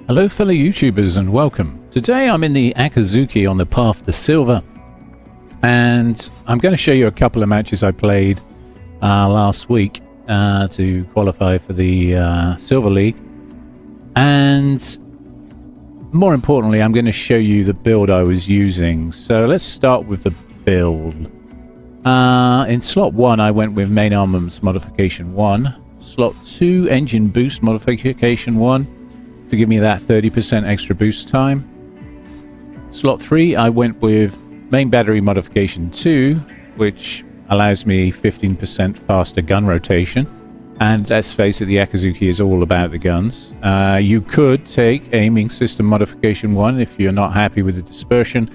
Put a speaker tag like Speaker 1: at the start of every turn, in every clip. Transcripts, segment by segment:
Speaker 1: Hello fellow YouTubers and welcome. Today I'm in the Akizuki on the path to silver, and I'm going to show you a couple of matches I played last week to qualify for the Silver League, and more importantly I'm going to show you the build I was using. So let's start with the build. In slot 1 I went with main armaments modification 1, slot 2 engine boost modification 1 to give me that 30% extra boost time. Slot 3 I went with main battery modification 2, which allows me 15% faster gun rotation, and let's face it, the Akizuki is all about the guns. You could take aiming system modification 1 if you're not happy with the dispersion,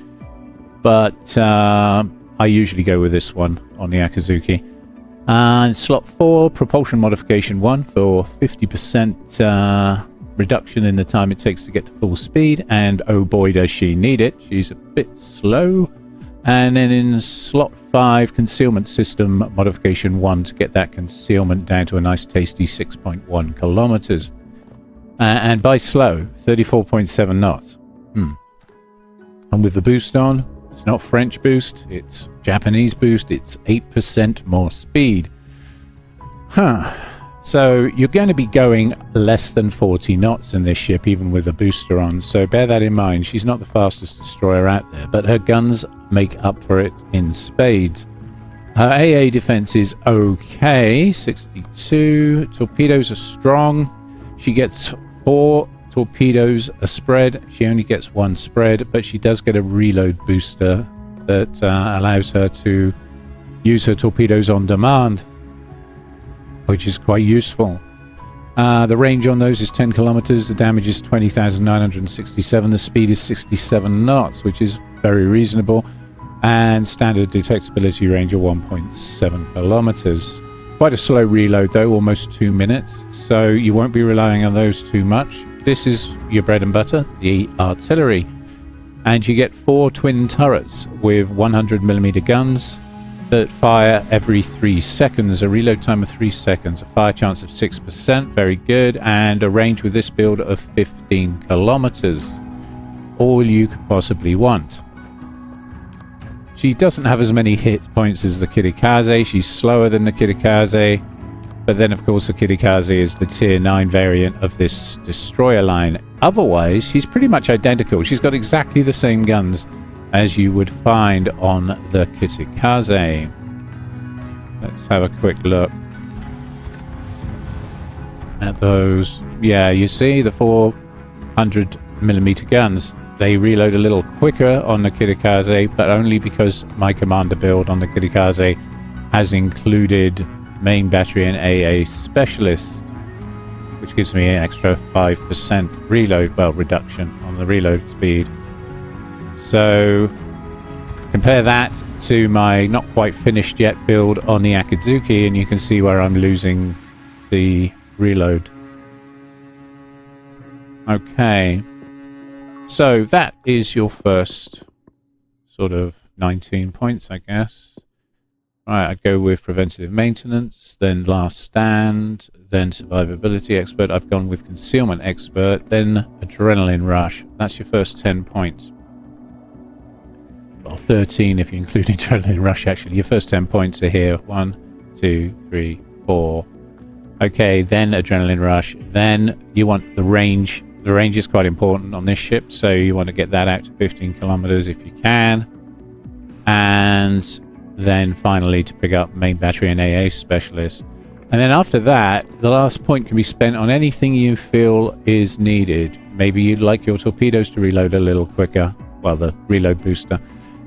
Speaker 1: but I usually go with this one on the Akizuki. And slot 4 propulsion modification 1 for 50% reduction in the time it takes to get to full speed, and oh boy does she need it, she's a bit slow. And then in slot 5 concealment system modification 1 to get that concealment down to a nice tasty 6.1 kilometers, and by slow 34.7 knots. And with the boost on, it's not French boost, it's Japanese boost, it's 8% more speed. So you're going to be going less than 40 knots in this ship, even with a booster on, so bear that in mind. She's not the fastest destroyer out there, but her guns make up for it in spades. Her AA defense is okay, 62. Torpedoes are strong. She gets 4 torpedoes a spread. She only gets 1 spread, but she does get a reload booster that allows her to use her torpedoes on demand, which is quite useful. The range on those is 10 kilometers, the damage is 20,967, the speed is 67 knots, which is very reasonable, and standard detectability range of 1.7 kilometers. Quite a slow reload though, almost 2 minutes, so you won't be relying on those too much. This is your bread and butter, the artillery. And you get 4 twin turrets with 100mm guns that fire every 3 seconds, a reload time of 3 seconds, a fire chance of 6%, very good, and a range with this build of 15 kilometers. All you could possibly want. She doesn't have as many hit points as the Kirikaze, she's slower than the Kirikaze, but then of course the Kirikaze is the tier 9 variant of this destroyer line. Otherwise, she's pretty much identical. She's got exactly the same guns as you would find on the Kirikaze. Let's have a quick look at those. Yeah, you see the 400mm guns. They reload a little quicker on the Kirikaze, but only because my commander build on the Kirikaze has included main battery and AA specialist, which gives me an extra 5% reload, well, reduction on the reload speed. So compare that to my not quite finished yet build on the Akizuki, and you can see where I'm losing the reload. Okay, so that is your first sort of 19 points, I guess. Right, I'd go with preventative maintenance, then last stand, then survivability expert. I've gone with concealment expert, then adrenaline rush. That's your first 10 points. Well, 13 if you include adrenaline rush, actually. Your first 10 points are here. 1, 2, 3, 4. Okay, then adrenaline rush. Then you want the range. The range is quite important on this ship, so you want to get that out to 15 kilometers if you can. And then finally to pick up main battery and AA specialist. And then after that, the last point can be spent on anything you feel is needed. Maybe you'd like your torpedoes to reload a little quicker. Well, the reload booster.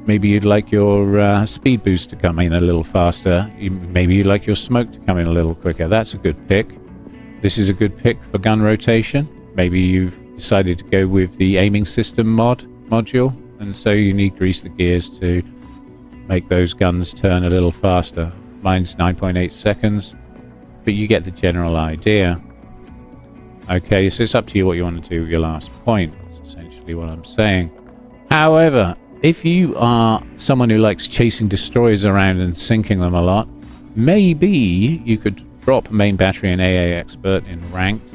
Speaker 1: Maybe you'd like your speed boost to come in a little faster. Maybe you'd like your smoke to come in a little quicker. That's a good pick. This is a good pick for gun rotation. Maybe you've decided to go with the aiming system module, and so you need grease the gears to make those guns turn a little faster. Mine's 9.8 seconds, but you get the general idea. Okay, so it's up to you what you want to do with your last point. That's essentially what I'm saying. However, if you are someone who likes chasing destroyers around and sinking them a lot, maybe you could drop main battery and AA expert in ranked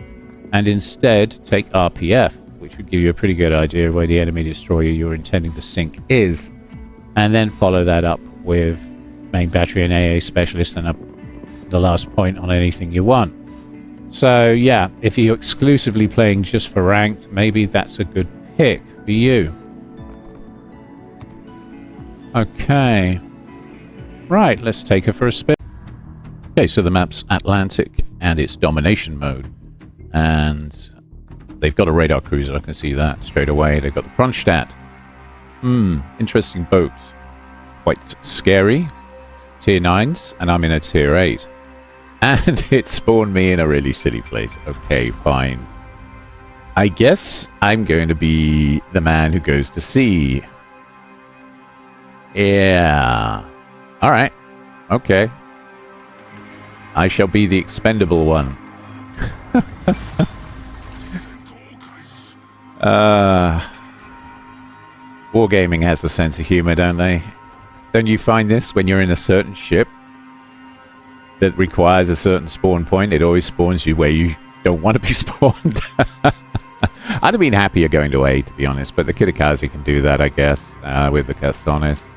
Speaker 1: and instead take RPF, which would give you a pretty good idea of where the enemy destroyer you're intending to sink is. And then follow that up with main battery and AA specialist and the last point on anything you want. So yeah, if you're exclusively playing just for ranked, maybe that's a good pick for you. Okay. Right, let's take her for a spin. Okay, so the map's Atlantic and it's domination mode. And they've got a radar cruiser, I can see that straight away. They've got the Kronstadt. Interesting boat. Quite scary. Tier 9s, and I'm in a tier 8. And it spawned me in a really silly place. Okay, fine. I guess I'm going to be the man who goes to sea. Yeah. Alright. Okay. I shall be the expendable one. Wargaming has a sense of humor, don't they? Don't you find this when you're in a certain ship that requires a certain spawn point? It always spawns you where you don't want to be spawned. I'd have been happier going to A, to be honest, but the Kitakazi can do that, I guess, with the Castones.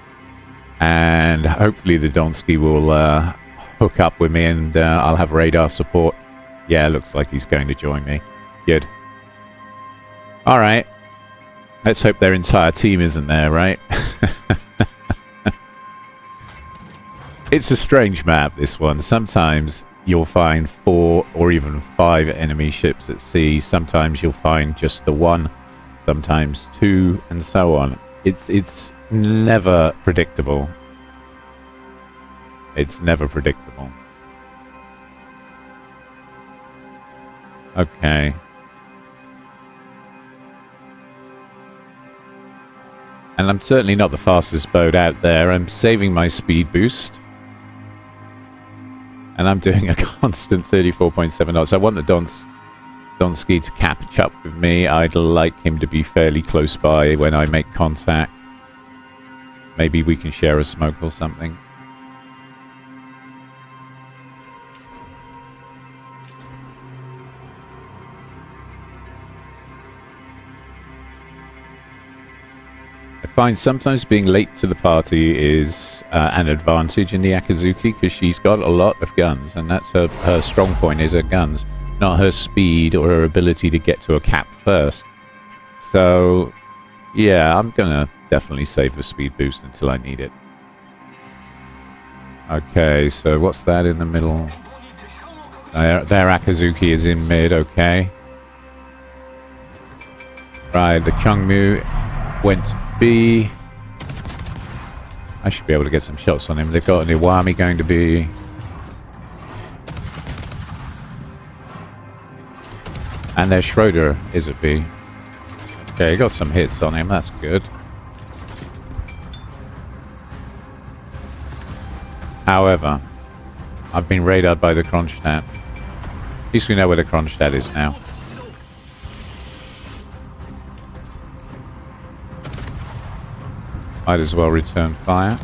Speaker 1: And hopefully the Donsky will hook up with me and I'll have radar support. Yeah, looks like he's going to join me. Good. Alright. Let's hope their entire team isn't there, right? It's a strange map, this one. Sometimes you'll find 4 or even 5 enemy ships at sea. Sometimes you'll find just the one. Sometimes 2, and so on. It's never predictable. It's never predictable. Okay. And I'm certainly not the fastest boat out there. I'm saving my speed boost. And I'm doing a constant 34.7 knots. I want the Donsky to catch up with me. I'd like him to be fairly close by when I make contact. Maybe we can share a smoke or something. I find sometimes being late to the party is an advantage in the Akizuki because she's got a lot of guns, and that's her strong point is her guns, not her speed or her ability to get to a cap first. So, yeah, I'm gonna definitely save the speed boost until I need it. Okay, so what's that in the middle? Their Akizuki is in mid, okay. Right, the Chungmu went to B. I should be able to get some shots on him. They've got an Iwami going to B. And their Schroeder is at B. Okay, got some hits on him. That's good. However, I've been radared by the Kronstadt. At least we know where the Kronstadt is now. Might as well return fire.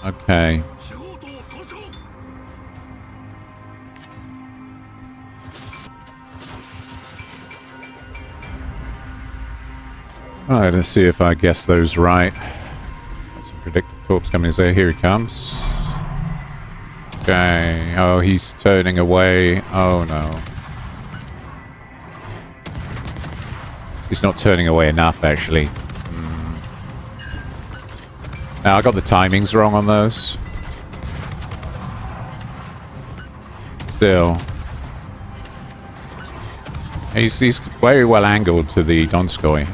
Speaker 1: Okay. Alright, let's see if I guess those right. Predictive torps coming in there. Here he comes. Okay. Oh, he's turning away. Oh no. He's not turning away enough, actually. Now, I got the timings wrong on those. Still. He's very well angled to the Donskoy.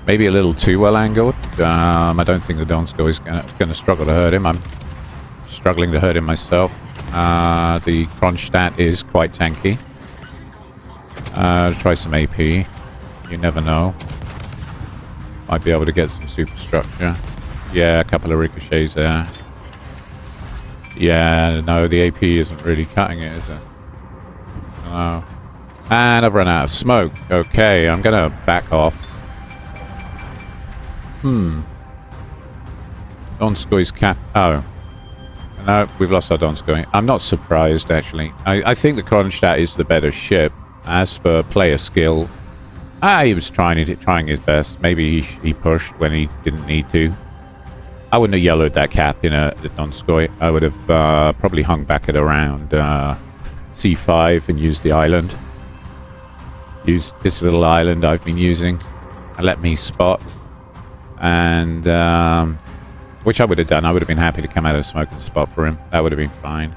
Speaker 1: Maybe a little too well angled. I don't think the Donskoy is going to struggle to hurt him. I'm struggling to hurt him myself. The Kronstadt is quite tanky. Try some AP. You never know. Might be able to get some superstructure. Yeah, a couple of ricochets there. Yeah, no, the AP isn't really cutting it, is it? No. And I've run out of smoke. Okay, I'm going to back off. Donskoy's cap... Oh. No, we've lost our Donskoy. I'm not surprised, actually. I think the Kronstadt is the better ship. As for player skill, he was trying his best. Maybe he pushed when he didn't need to. I wouldn't have yellowed that cap in the Donskoy. I would have probably hung back at around C5 and used the island. Use this little island I've been using and let me spot. And which I would have done. I would have been happy to come out of the smoke and spot for him. That would have been fine.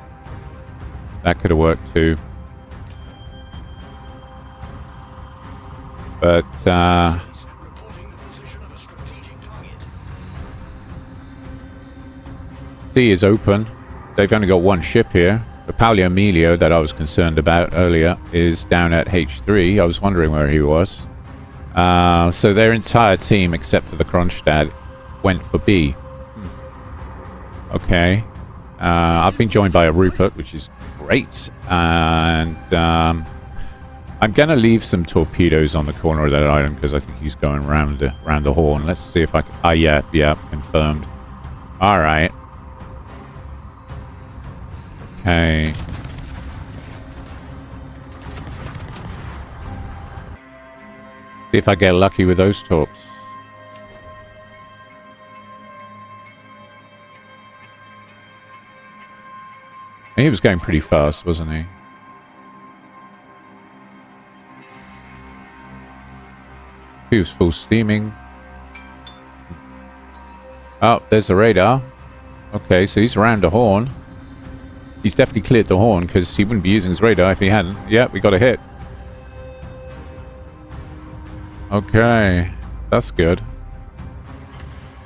Speaker 1: That could have worked too. But C is open. They've only got one ship here. The Paolo Emilio that I was concerned about earlier is down at H3. I was wondering where he was. So their entire team, except for the Kronstadt, went for B. Okay. I've been joined by a Rupert, which is great. And I'm going to leave some torpedoes on the corner of that island because I think he's going round the horn. Let's see if I can... yeah, confirmed. All right. Okay. See if I get lucky with those torps. He was going pretty fast, wasn't he? He was full steaming. Oh, there's the radar. Okay, so he's around the horn. He's definitely cleared the horn because he wouldn't be using his radar if he hadn't. Yeah, we got a hit. Okay, that's good.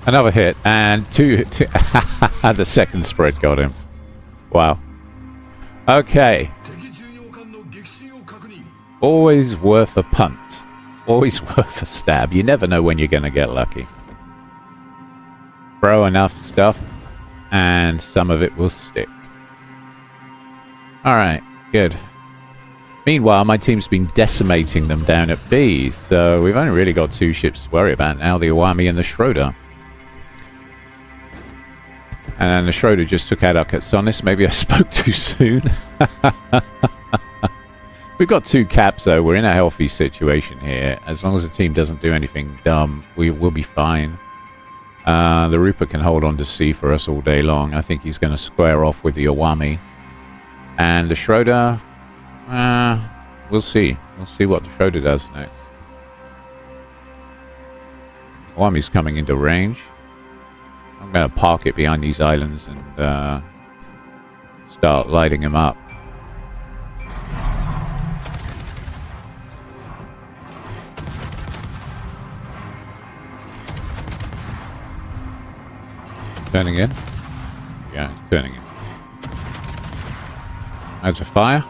Speaker 1: Another hit and two the second spread got him. Wow. Okay. Always worth a punt. Always worth a stab. You never know when you're going to get lucky. Throw enough stuff and some of it will stick. Alright, good. Meanwhile, my team's been decimating them down at B, so we've only really got two ships to worry about now, the Iwami and the Schroeder. And the Schroeder just took out our Katsonis. Maybe I spoke too soon. We've got two caps, though. We're in a healthy situation here. As long as the team doesn't do anything dumb, we'll be fine. The Rupert can hold on to C for us all day long. I think he's going to square off with the Iwami. And the Schroeder, we'll see. We'll see what the Schroeder does next. Iwami's coming into range. I'm going to park it behind these islands and start lighting them up. Turning in? Yeah, it's turning in. That's a fire.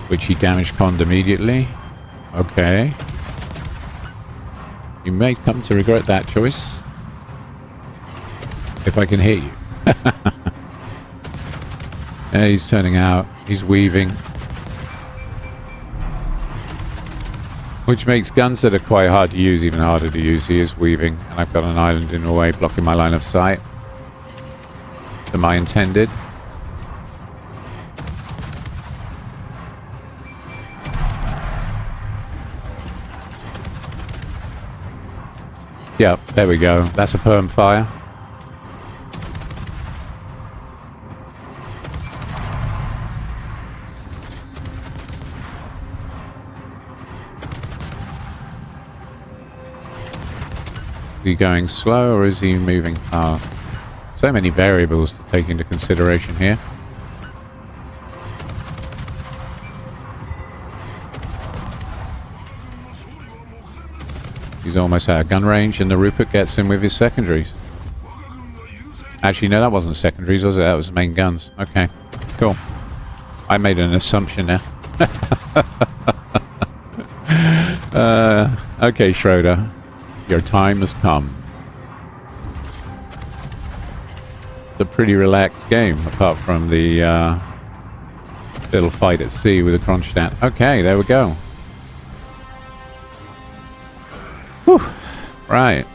Speaker 1: Which he damage conned immediately. Okay. You may come to regret that choice. If I can hit you. Yeah, he's turning out. He's weaving. Which makes guns that are quite hard to use even harder to use. He is weaving. And I've got an island in the way blocking my line of sight. To my intended. Yep, there we go. That's a perm fire. Is he going slow or is he moving fast? So many variables to take into consideration here. He's almost out of gun range and the Rupert gets him with his secondaries. Actually, no, that wasn't secondaries, was it? That was main guns. Okay, cool. I made an assumption there. Okay, Schroeder. Your time has come. It's a pretty relaxed game, apart from the little fight at sea with the Kronstadt. Okay, there we go. Whew. Right.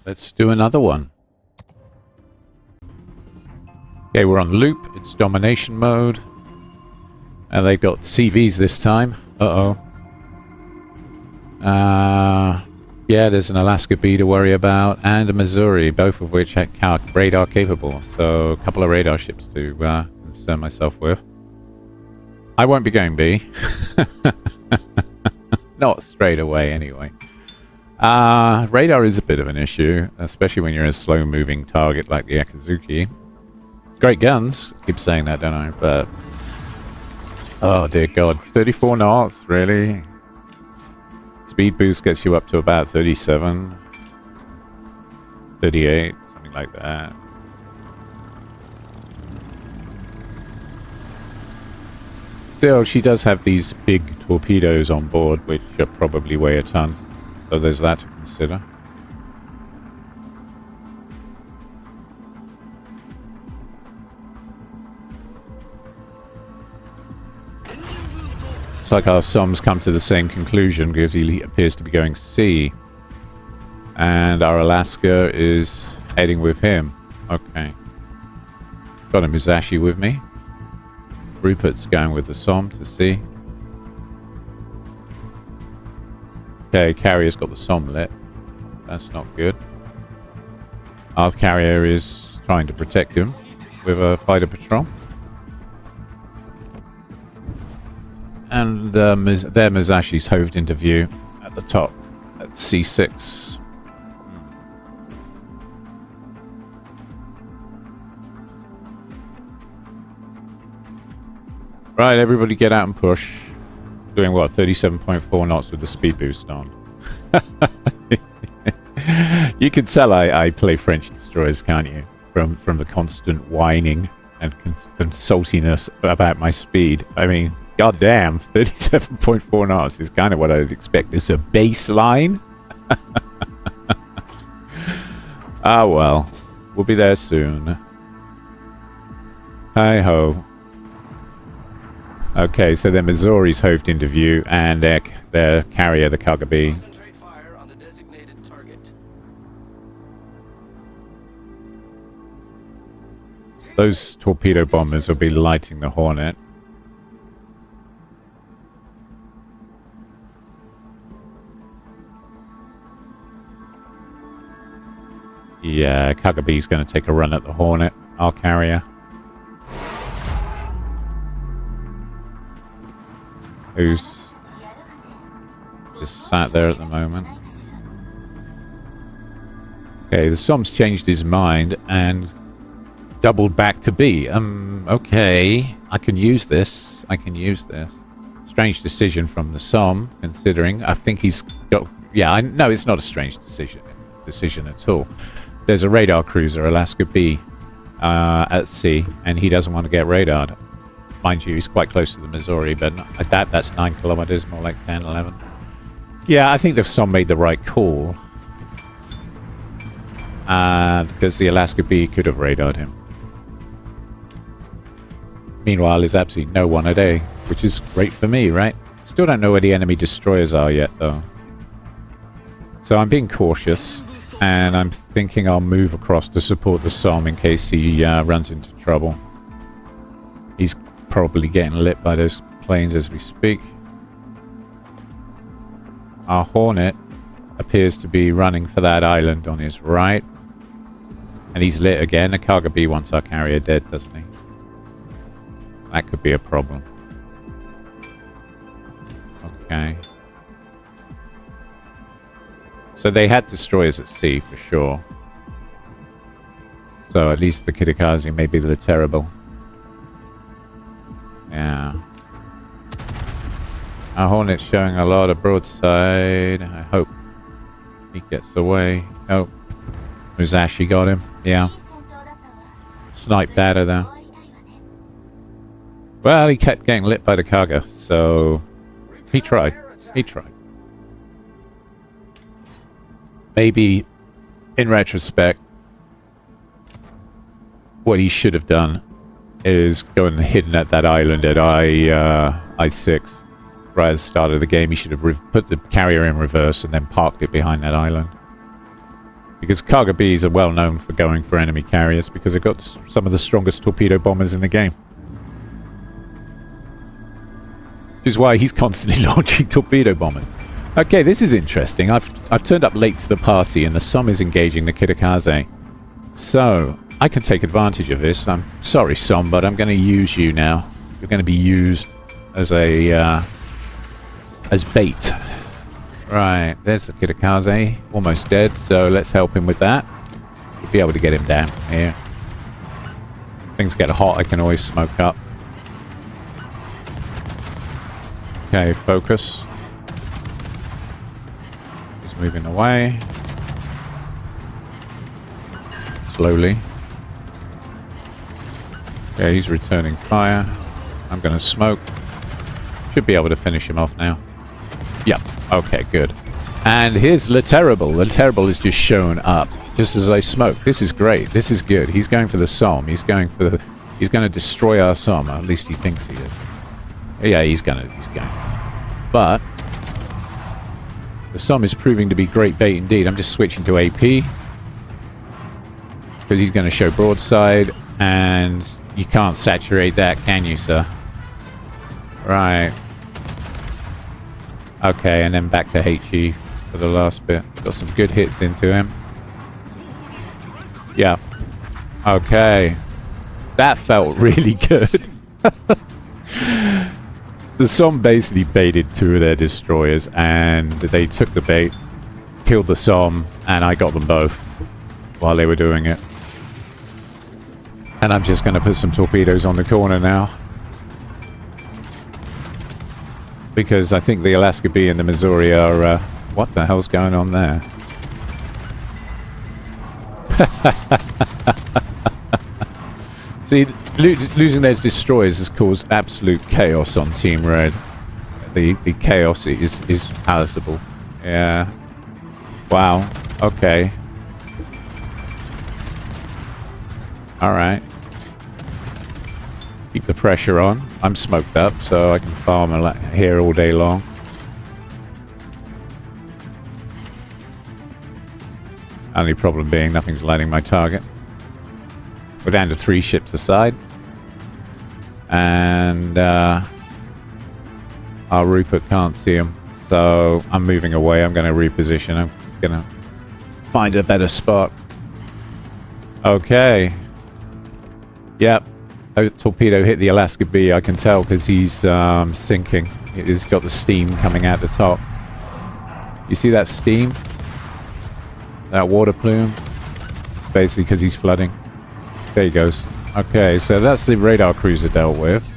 Speaker 1: Let's do another one. Okay, we're on loop. It's domination mode. And they've got CVs this time. Uh-oh. Yeah, there's an Alaska B to worry about, and a Missouri, both of which are radar capable. So a couple of radar ships to concern myself with. I won't be going B. Not straight away, anyway. Radar is a bit of an issue, especially when you're a slow-moving target like the Akizuki. Great guns. I keep saying that, don't I? But... oh, dear God. 34 knots? Really? Speed boost gets you up to about 37. 38. Something like that. Still, she does have these big torpedoes on board, which probably weigh a ton. So there's that to consider. It's like our Som's come to the same conclusion because he appears to be going C. And our Alaska is heading with him. Okay. Got a Musashi with me. Rupert's going with the Som to C. Okay, carrier's got the Som lit. That's not good. Our carrier is trying to protect him with a fighter patrol. And their Musashi's hoved into view at the top at C6. Right, everybody get out and push. Doing what? 37.4 knots with the speed boost on. You can tell I play French destroyers, can't you? From the constant whining and saltiness about my speed. I mean, goddamn, 37.4 knots is kind of what I'd expect as a baseline. Ah, well. We'll be there soon. Hi-ho. Okay, so their Missouri's hoved into view, and their carrier, the Kagabi. Those torpedo bombers will be lighting the Hornet. Yeah, Kagabi's going to take a run at the Hornet, our carrier. Who's just sat there at the moment. Okay, the Som's changed his mind and doubled back to B. Okay, I can use this. Strange decision from the Som, considering. I think he's got... yeah, no, it's not a strange decision at all. There's a radar cruiser, Alaska B, at sea, and he doesn't want to get radared. Mind you, he's quite close to the Missouri, but at that's 9 kilometers, more like 10, 11. Yeah, I think the Som made the right call. Because the Alaska B could have radared him. Meanwhile, there's absolutely no one at A, which is great for me, right? Still don't know where the enemy destroyers are yet, though. So I'm being cautious, and I'm thinking I'll move across to support the Som in case he runs into trouble. He's probably getting lit by those planes as we speak. Our Hornet appears to be running for that island on his right. And he's lit again. The Cargo B wants our carrier dead, doesn't he? That could be a problem. Okay. So they had destroyers at sea for sure. So at least the Kitakazi may be the terrible. Yeah. Our Hornet's showing a lot of broadside. I hope he gets away. Oh. Musashi got him. Yeah. Snipe better though. Well, he kept getting lit by the cargo, so he tried. He tried. Maybe, in retrospect, what he should have done is going hidden at that island at I6. Right at the start of the game, he should have put the carrier in reverse and then parked it behind that island. Because Cargo Bs are well known for going for enemy carriers because they've got some of the strongest torpedo bombers in the game. Which is why he's constantly launching torpedo bombers. Okay, this is interesting. I've turned up late to the party and the Somme is engaging the Kitakaze. So, I can take advantage of this. I'm sorry, Somme, but I'm going to use you now. You're going to be used as a... as bait. Right, there's the Kitakaze, almost dead, so let's help him with that. We'll be able to get him down here. Things get hot, I can always smoke up. Okay, focus. He's moving away. Slowly. Okay, he's returning fire. I'm going to smoke. Should be able to finish him off now. Yep. Okay, good. And here's Le Terrible. Le Terrible is just shown up just as I smoke. This is great. This is good. He's going for the Somme. He's going to destroy our Somme. At least he thinks he is. Yeah, he's going. But the Somme is proving to be great bait indeed. I'm just switching to AP because he's going to show broadside, and you can't saturate that, can you, sir? Right. Okay, and then back to HE for the last bit. Got some good hits into him. Yeah. Okay. That felt really good. The Somme basically baited 2 of their destroyers, and they took the bait, killed the Somme, and I got them both while they were doing it. And I'm just going to put some torpedoes on the corner now. Because I think the Alaska B and the Missouri are... what the hell's going on there? See, losing their destroyers has caused absolute chaos on Team Red. The chaos is palatable. Yeah. Wow. Okay. Alright. Keep the pressure on. I'm smoked up, so I can farm here all day long. Only problem being nothing's lighting my target. We're down to 3 ships aside. And our Rupert can't see them. So I'm moving away. I'm going to reposition. I'm going to find a better spot. Okay. Yep. A torpedo hit the Alaska B, I can tell, because he's sinking. He's got the steam coming out the top. You see that steam? That water plume? It's basically because he's flooding. There he goes. Okay, so that's the radar cruiser dealt with.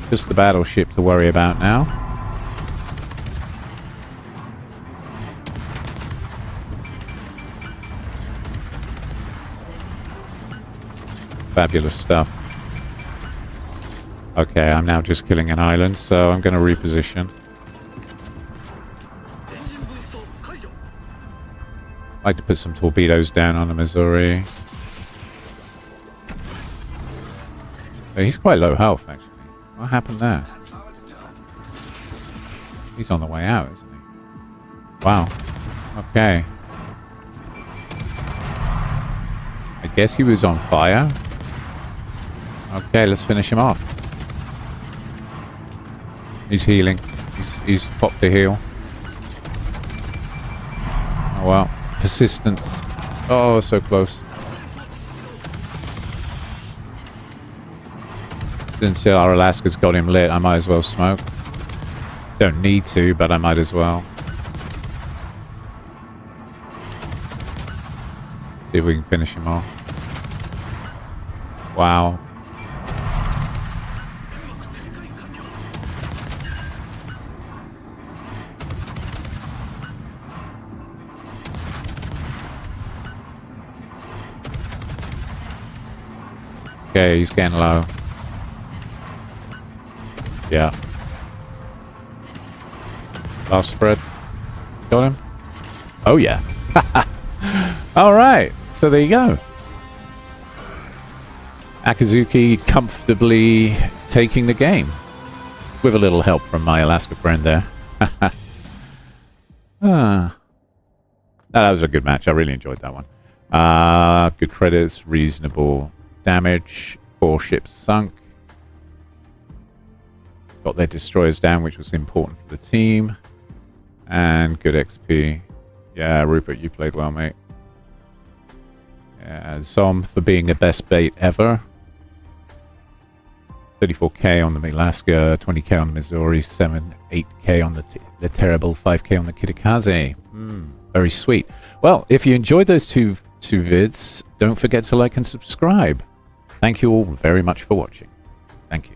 Speaker 1: Just the battleship to worry about now. Fabulous stuff. Okay, I'm now just killing an island, so I'm going to reposition. I'd like to put some torpedoes down on the Missouri. Oh, he's quite low health, actually. What happened there? He's on the way out, isn't he? Wow. Okay. I guess he was on fire. Okay, let's finish him off. He's healing. He's popped a heal. Oh well. Persistence. Oh, so close. Since our Alaska's got him lit, I might as well smoke. Don't need to, but I might as well. See if we can finish him off. Wow. Okay, he's getting low. Yeah. Last spread. Got him? Oh yeah. Alright, so there you go. Akizuki comfortably taking the game. With a little help from my Alaska friend there. Ah. That was a good match. I really enjoyed that one. Good credits, reasonable damage. 4 ships sunk. Got their destroyers down, which was important for the team. And good XP. Yeah, Rupert, you played well, mate. Yeah, Zom for being the best bait ever. 34k on the Alaska, 20k on the Missouri, 8k on the terrible, 5k on the Kitakaze. Very sweet. Well, if you enjoyed those two vids, don't forget to like and subscribe. Thank you all very much for watching. Thank you.